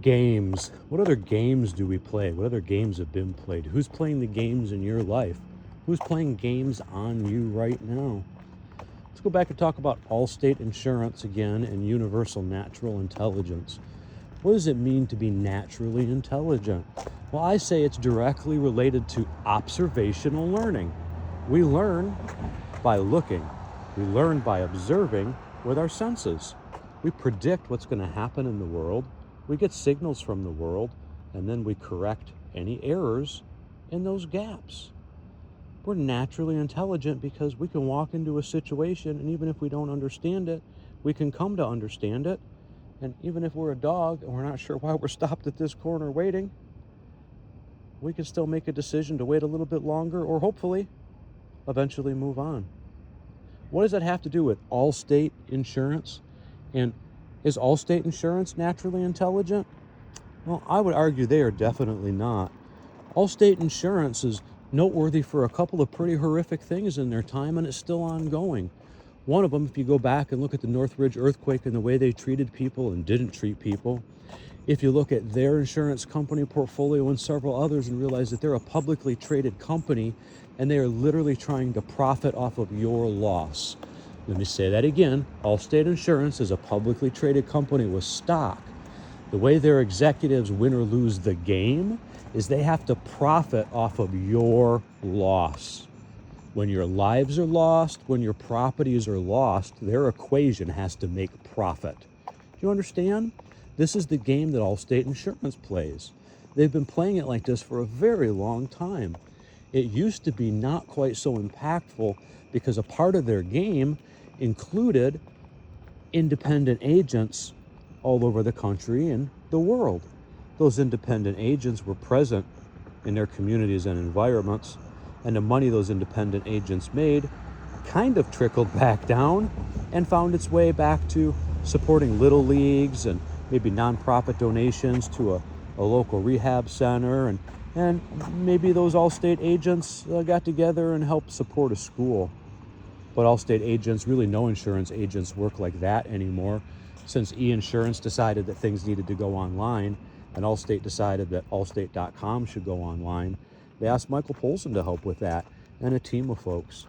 Games. What other games do we play? What other games have been played? Who's playing the games in your life? Who's playing games on you right now? Let's go back and talk about Allstate Insurance again and universal natural intelligence. What does it mean to be naturally intelligent? Well, I say it's directly related to observational learning. We learn by looking. We learn by observing with our senses. We predict what's going to happen in the world. We get signals from the world, and then we correct any errors in those gaps. We're naturally intelligent because we can walk into a situation, and even if we don't understand it, we can come to understand it. And even if we're a dog and we're not sure why we're stopped at this corner waiting, we can still make a decision to wait a little bit longer, or hopefully eventually move on. What does that have to do with Allstate Insurance? And is Allstate Insurance naturally intelligent? Well, I would argue they are definitely not. Allstate Insurance is noteworthy for a couple of pretty horrific things in their time, and it's still ongoing. One of them, if you go back and look at the Northridge earthquake and the way they treated people and didn't treat people, if you look at their insurance company portfolio and several others and realize that they're a publicly traded company and they are literally trying to profit off of your loss. Let me say that again. Allstate Insurance is a publicly traded company with stock. The way their executives win or lose the game is they have to profit off of your loss. When your lives are lost, when your properties are lost, their equation has to make profit. Do you understand? This is the game that Allstate Insurance plays. They've been playing it like this for a very long time. It used to be not quite so impactful because a part of their game included independent agents all over the country and the world. Those independent agents were present in their communities and environments, and the money those independent agents made kind of trickled back down and found its way back to supporting little leagues and maybe nonprofit donations to a local rehab center, and maybe those Allstate agents got together and helped support a school. But Allstate agents, really no insurance agents work like that anymore. Since e-insurance decided that things needed to go online, and Allstate decided that Allstate.com should go online, they asked Michael Polzin to help with that, and a team of folks.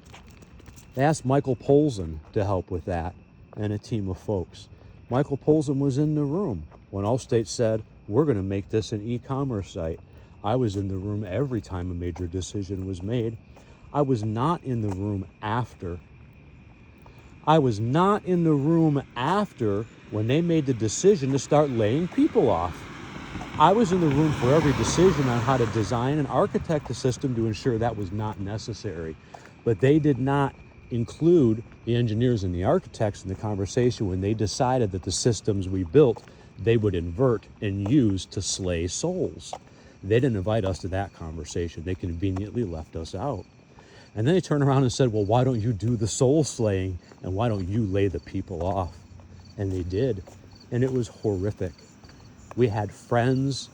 They asked Michael Polzin to help with that, and a team of folks. Michael Polzin was in the room when Allstate said, we're going to make this an e-commerce site. I was in the room every time a major decision was made. I was not in the room after. I was not in the room after when they made the decision to start laying people off. I was in the room for every decision on how to design and architect a system to ensure that was not necessary. But they did not include the engineers and the architects in the conversation when they decided that the systems we built, they would invert and use to slay souls. They didn't invite us to that conversation. They conveniently left us out. And then they turned around and said, well, why don't you do the soul slaying and why don't you lay the people off? And they did. And it was horrific. We had friends,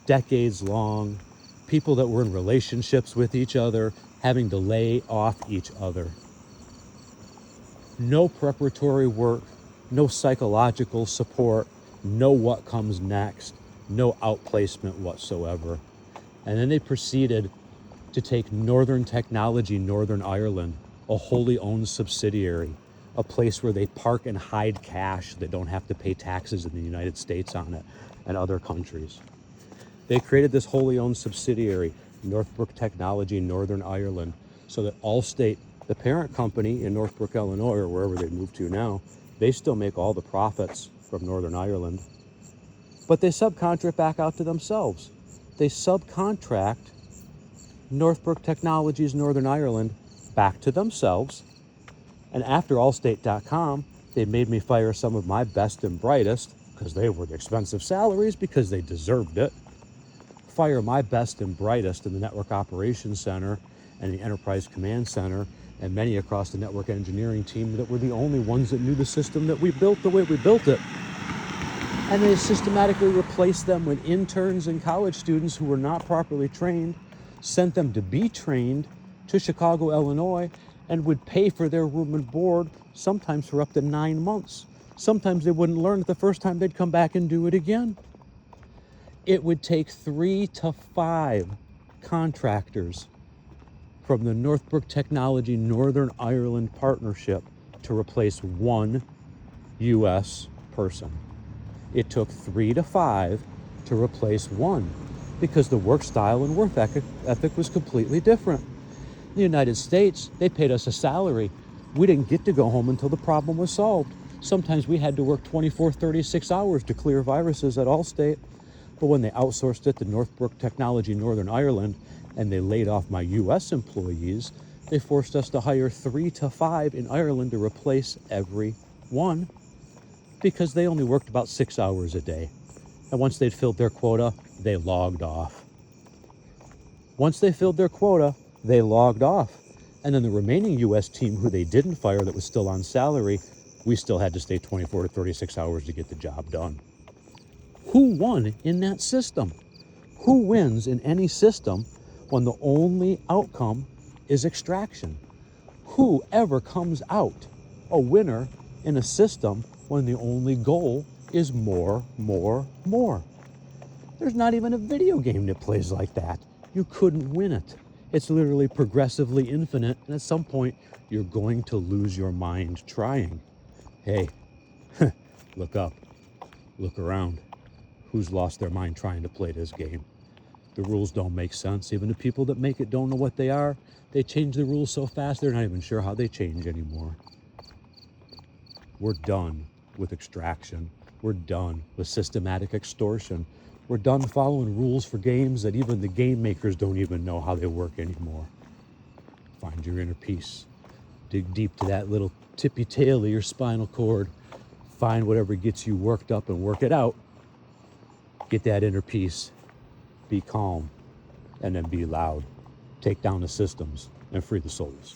decades long, people that were in relationships with each other, having to lay off each other. No preparatory work, no psychological support, no what comes next, no outplacement whatsoever. And then they proceeded to take Northern Technology Northern Ireland, a wholly owned subsidiary, a place where they park and hide cash that don't have to pay taxes in the United States on it and other countries. They created this wholly owned subsidiary, Northbrook Technology Northern Ireland, so that Allstate, the parent company in Northbrook, Illinois, or wherever they moved to now, they still make all the profits from Northern Ireland. But they subcontract back out to themselves. They subcontract Northbrook Technologies Northern Ireland back to themselves. And after Allstate.com, they made me fire some of my best and brightest, because they were the expensive salaries, because they deserved it. Fire my best and brightest in the Network Operations Center and the Enterprise Command Center, and many across the network engineering team that were the only ones that knew the system that we built the way we built it. And they systematically replaced them with interns and college students who were not properly trained, sent them to be trained to Chicago, Illinois, and would pay for their room and board, sometimes for up to 9 months. Sometimes they wouldn't learn it the first time, they'd come back and do it again. It would take 3 to 5 contractors from the Northbrook Technology Northern Ireland Partnership to replace one U.S. person. It took 3 to 5 to replace one because the work style and work ethic was completely different. In the United States, they paid us a salary. We didn't get to go home until the problem was solved. Sometimes we had to work 24, 36 hours to clear viruses at Allstate. But when they outsourced it to Northbrook Technology Northern Ireland and they laid off my U.S. employees, they forced us to hire 3 to 5 in Ireland to replace every one because they only worked about 6 hours a day. And once they'd filled their quota, they logged off. Once they filled their quota, they logged off. And then the remaining U.S. team who they didn't fire that was still on salary, we still had to stay 24 to 36 hours to get the job done. Who won in that system? Who wins in any system when the only outcome is extraction? Who ever comes out a winner in a system when the only goal is more, more, more? There's not even a video game that plays like that. You couldn't win it. It's literally progressively infinite, and at some point, you're going to lose your mind trying. Hey, look up, look around. Who's lost their mind trying to play this game? The rules don't make sense. Even the people that make it don't know what they are. They change the rules so fast, they're not even sure how they change anymore. We're done with extraction. We're done with systematic extortion. We're done following rules for games that even the game makers don't even know how they work anymore. Find your inner peace. Dig deep to that little tippy tail of your spinal cord. Find whatever gets you worked up and work it out. Get that inner peace. Be calm. And then be loud. Take down the systems and free the souls.